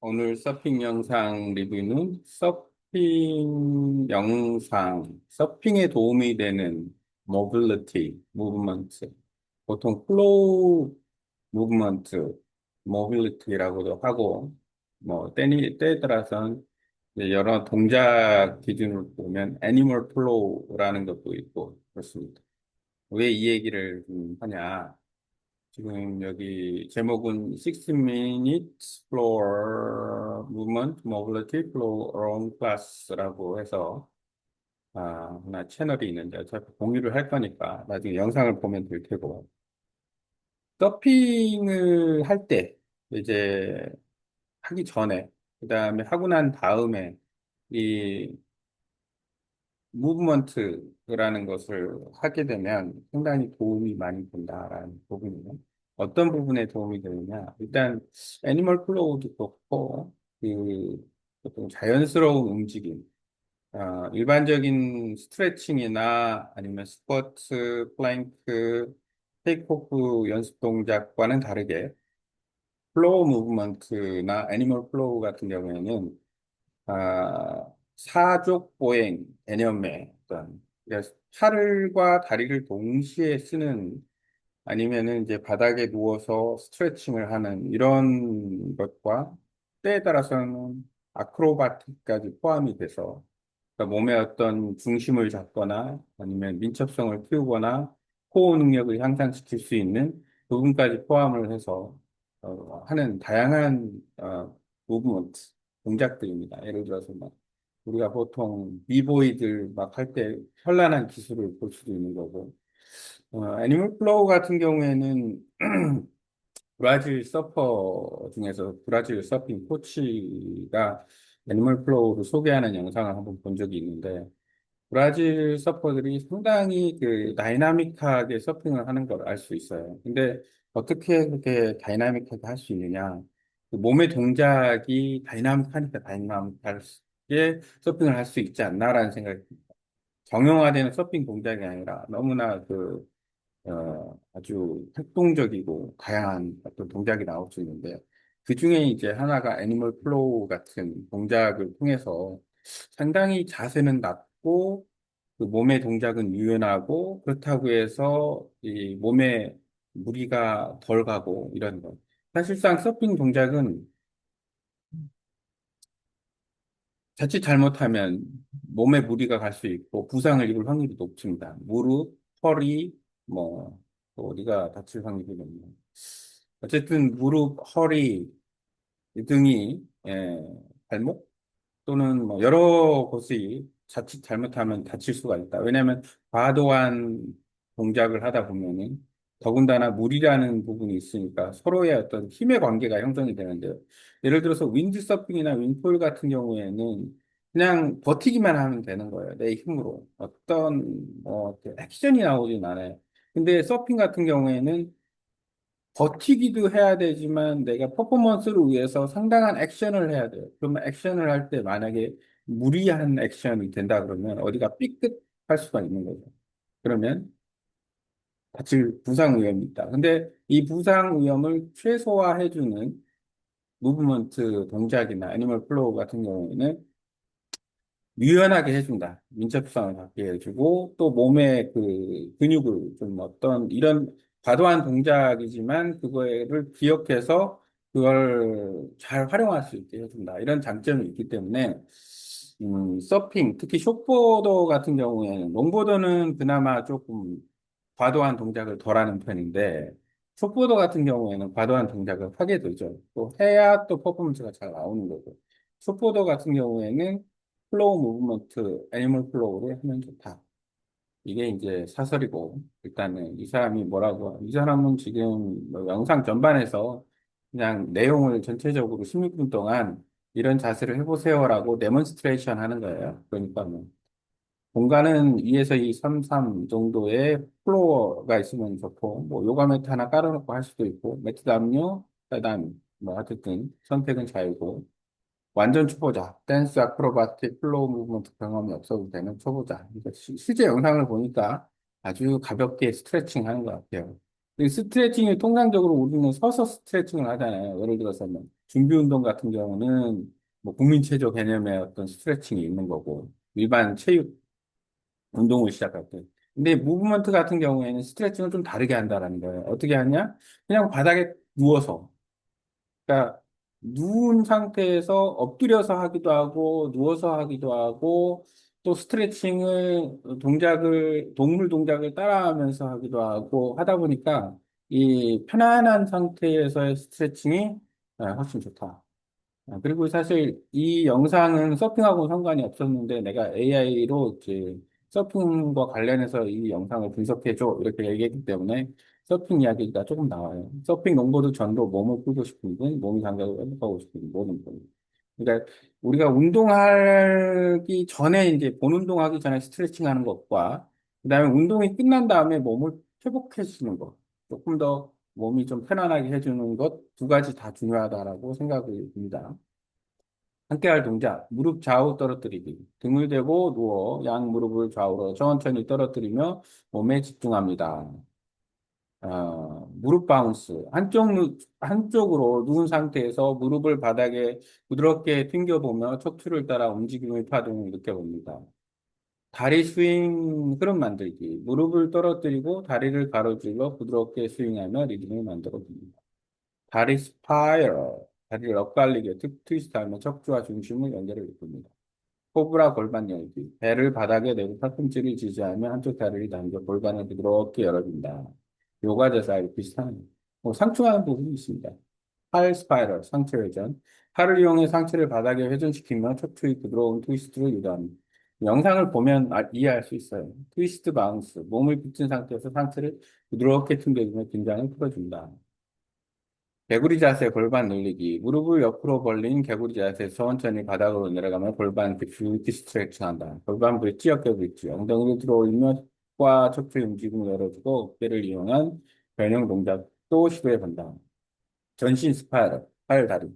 오늘 서핑 영상 리뷰는 서핑 영상, 서핑에 도움이 되는 모빌리티, 무브먼트, 보통 플로우 무브먼트, 모빌리티라고도 하고, 때에 따라서는 이제 여러 동작 기준으로 보면 애니멀 플로우라는 것도 있고, 그렇습니다. 왜 이 얘기를 하냐? 지금 여기 제목은 60 Minutes Floor Movement Mobility Flow Around Class라고 해서 하나 채널이 있는데 어차피 공유를 할 거니까 나중에 영상을 보면 될 테고 서핑을 할 때 이제 하기 전에 그다음에 하고 난 다음에 이 무브먼트라는 것을 하게 되면 상당히 도움이 많이 된다라는 부분이요. 어떤 부분에 도움이 되느냐? 일단 애니멀 플로우도 그렇고 보통 자연스러운 움직임, 일반적인 스트레칭이나 아니면 스쿼트, 플랭크, 테이크오프 연습 동작과는 다르게 플로우 무브먼트나 애니멀 플로우 같은 경우에는 사족 보행 개념의 어떤 그러니까 팔과 다리를 동시에 쓰는 아니면은 이제 바닥에 누워서 스트레칭을 하는 이런 것과 때에 따라서는 아크로바틱까지 포함이 돼서 그러니까 몸의 어떤 중심을 잡거나 아니면 민첩성을 키우거나 코어 능력을 향상시킬 수 있는 부분까지 포함을 해서 하는 다양한 무브먼트 동작들입니다. 예를 들어서 막 우리가 보통 비보이들 막 할 때 현란한 기술을 볼 수도 있는 거고 애니멀 플로우 같은 경우에는 브라질 서퍼 중에서 브라질 서핑 코치가 애니멀 플로우를 소개하는 영상을 한번 본 적이 있는데 브라질 서퍼들이 상당히 그 다이나믹하게 서핑을 하는 걸 알 수 있어요. 근데 어떻게 그렇게 다이나믹하게 할 수 있느냐? 그 몸의 동작이 다이나믹하니까 다이나믹하게 서핑을 할 수 있지 않나라는 생각이 듭니다. 정형화되는 서핑 동작이 아니라 너무나 아주 활동적이고 다양한 어떤 동작이 나올 수 있는데 그 중에 이제 하나가 애니멀 플로우 같은 동작을 통해서 상당히 자세는 낮고 그 몸의 동작은 유연하고 그렇다고 해서 이 몸에 무리가 덜 가고 이런 거. 사실상 서핑 동작은 자칫 잘못하면 몸에 무리가 갈 수 있고 부상을 입을 확률이 높습니다. 무릎, 허리, 또 어디가 다칠 확률이 높네요. 어쨌든 무릎, 허리 등이 발목 또는 뭐 여러 곳이 자칫 잘못하면 다칠 수가 있다. 왜냐하면 과도한 동작을 하다 보면은 더군다나 물이라는 부분이 있으니까 서로의 어떤 힘의 관계가 형성이 되는데요. 예를 들어서 윈드서핑이나 윈폴 같은 경우에는 그냥 버티기만 하면 되는 거예요. 내 힘으로. 이렇게 액션이 나오진 않아요. 근데 서핑 같은 경우에는 버티기도 해야 되지만 내가 퍼포먼스를 위해서 상당한 액션을 해야 돼요. 그러면 액션을 할 때 만약에 무리한 액션이 된다 그러면 어디가 삐끗할 수가 있는 거죠. 그러면 다칠 부상 위험이 있다. 근데 이 부상 위험을 최소화해주는 무브먼트 동작이나 애니멀 플로우 같은 경우에는 유연하게 해준다. 민첩성을 갖게 해주고, 또 몸의 그 근육을 좀 어떤 이런 과도한 동작이지만 그거를 기억해서 그걸 잘 활용할 수 있게 해준다. 이런 장점이 있기 때문에, 서핑, 특히 숏보더 같은 경우에는, 롱보더는 그나마 조금 과도한 동작을 덜 하는 편인데, 숏보더 같은 경우에는 과도한 동작을 하게 되죠. 또 해야 또 퍼포먼스가 잘 나오는 거고. 숏보더 같은 경우에는 플로우 무브먼트, 애니멀 플로우를 하면 좋다. 이게 이제 사설이고, 일단은 이 사람이 이 사람은 지금 뭐 영상 전반에서 그냥 내용을 전체적으로 16분 동안 이런 자세를 해보세요라고 데몬스트레이션 하는 거예요. 그러니까 뭐, 공간은 2에서 2, 3, 3 정도의 플로어가 있으면 좋고, 뭐, 요가 매트 하나 깔아놓고 할 수도 있고, 매트 담요, 하단, 뭐, 어쨌든 선택은 자유고, 완전 초보자, 댄스 아크로바틱 플로우 무브먼트 경험이 없어도 되는 초보자. 그러니까 실제 영상을 보니까 아주 가볍게 스트레칭 하는 것 같아요. 이 스트레칭이 통상적으로 우리는 서서 스트레칭을 하잖아요. 예를 들어서 뭐 준비 운동 같은 경우는 뭐 국민체조 개념의 어떤 스트레칭이 있는 거고 일반 체육 운동을 시작할 때. 근데 무브먼트 같은 경우에는 스트레칭을 좀 다르게 한다라는 거예요. 어떻게 하냐? 그냥 바닥에 누워서. 그러니까 누운 상태에서 엎드려서 하기도 하고 누워서 하기도 하고 또 스트레칭을 동작을 동물 동작을 따라하면서 하기도 하고 하다 보니까 이 편안한 상태에서의 스트레칭이 훨씬 좋다. 그리고 사실 이 영상은 서핑하고 상관이 없었는데 내가 AI로 이제 서핑과 관련해서 이 영상을 분석해줘 이렇게 얘기했기 때문에 서핑 이야기가 조금 나와요. 서핑 롱보드 전도 몸을 풀고 싶은 분, 몸이 감각을 회복하고 싶은 분, 모든 분. 그러니까 우리가 운동하기 전에 이제 본 운동하기 전에 스트레칭 하는 것과 그다음에 운동이 끝난 다음에 몸을 회복해 주는 것, 조금 더 몸이 좀 편안하게 해주는 것 두 가지 다 중요하다라고 생각이 듭니다. 함께 할 동작, 무릎 좌우 떨어뜨리기. 등을 대고 누워 양 무릎을 좌우로 천천히 떨어뜨리며 몸에 집중합니다. 무릎 바운스. 한쪽으로 누운 상태에서 무릎을 바닥에 부드럽게 튕겨보며 척추를 따라 움직임의 파동을 느껴봅니다. 다리 스윙 흐름 만들기. 무릎을 떨어뜨리고 다리를 가로질러 부드럽게 스윙하며 리듬을 만들어 봅니다. 다리 스파이럴. 다리를 엇갈리게 트위스트하며 척추와 중심을 연결해 줍니다. 코브라 골반 열기. 배를 바닥에 내고 팔꿈치를 지지하며 한쪽 다리를 당겨 골반을 부드럽게 열어준다. 요가 자세 비슷한 상충하는 부분이 있습니다. 팔 스파이럴, 상체 회전. 팔을 이용해 상체를 바닥에 회전시키며 척추의 부드러운 트위스트를 유도합니다. 영상을 보면 이해할 수 있어요. 트위스트 바운스. 몸을 붙인 상태에서 상체를 부드럽게 튕겨주며 긴장을 풀어준다. 개구리 자세 골반 늘리기. 무릎을 옆으로 벌린 개구리 자세에서 천천히 바닥으로 내려가며 골반 뷰티 스트레칭 한다. 골반 브릿지, 어깨 브릿지. 엉덩이를 들어올리며 과 척추의 움직임을 열어주고 어깨를 이용한 변형 동작도 시도해 본다. 전신 스파이럴, 팔, 다리.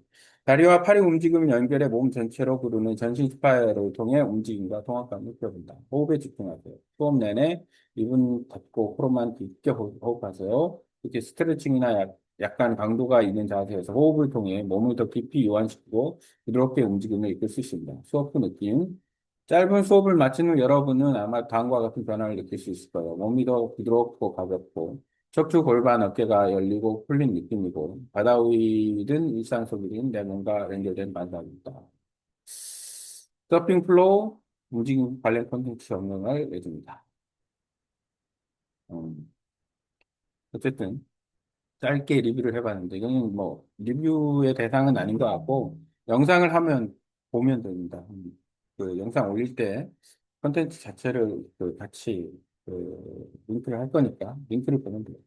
다리와 팔의 움직임을 연결해 몸 전체로 구르는 전신 스파이럴을 통해 움직임과 통합감을 느껴본다. 호흡에 집중하세요. 수업 내내 입은 닫고 코로만 깊게 호흡하세요. 이렇게 스트레칭이나 약간 강도가 있는 자세에서 호흡을 통해 몸을 더 깊이 이완시키고 부드럽게 움직임을 이끌 수 있습니다. 수업 후 느낌. 짧은 수업을 마친 후 여러분은 아마 다음과 같은 변화를 느낄 수 있을 거예요. 몸이 더 부드럽고 가볍고 척추 골반 어깨가 열리고 풀린 느낌이고 바다 위든 일상 속이든 내 몸과 연결된 반사입니다. 서핑 플로우 움직임 관련 콘텐츠 영상을 내줍니다. 음, 어쨌든 짧게 리뷰를 해봤는데 이거는 뭐 리뷰의 대상은 아닌 것 같고 영상을 하면 보면 됩니다. 그 영상 올릴 때 콘텐츠 자체를 그 같이 그 링크를 할 거니까 링크를 보면 돼요.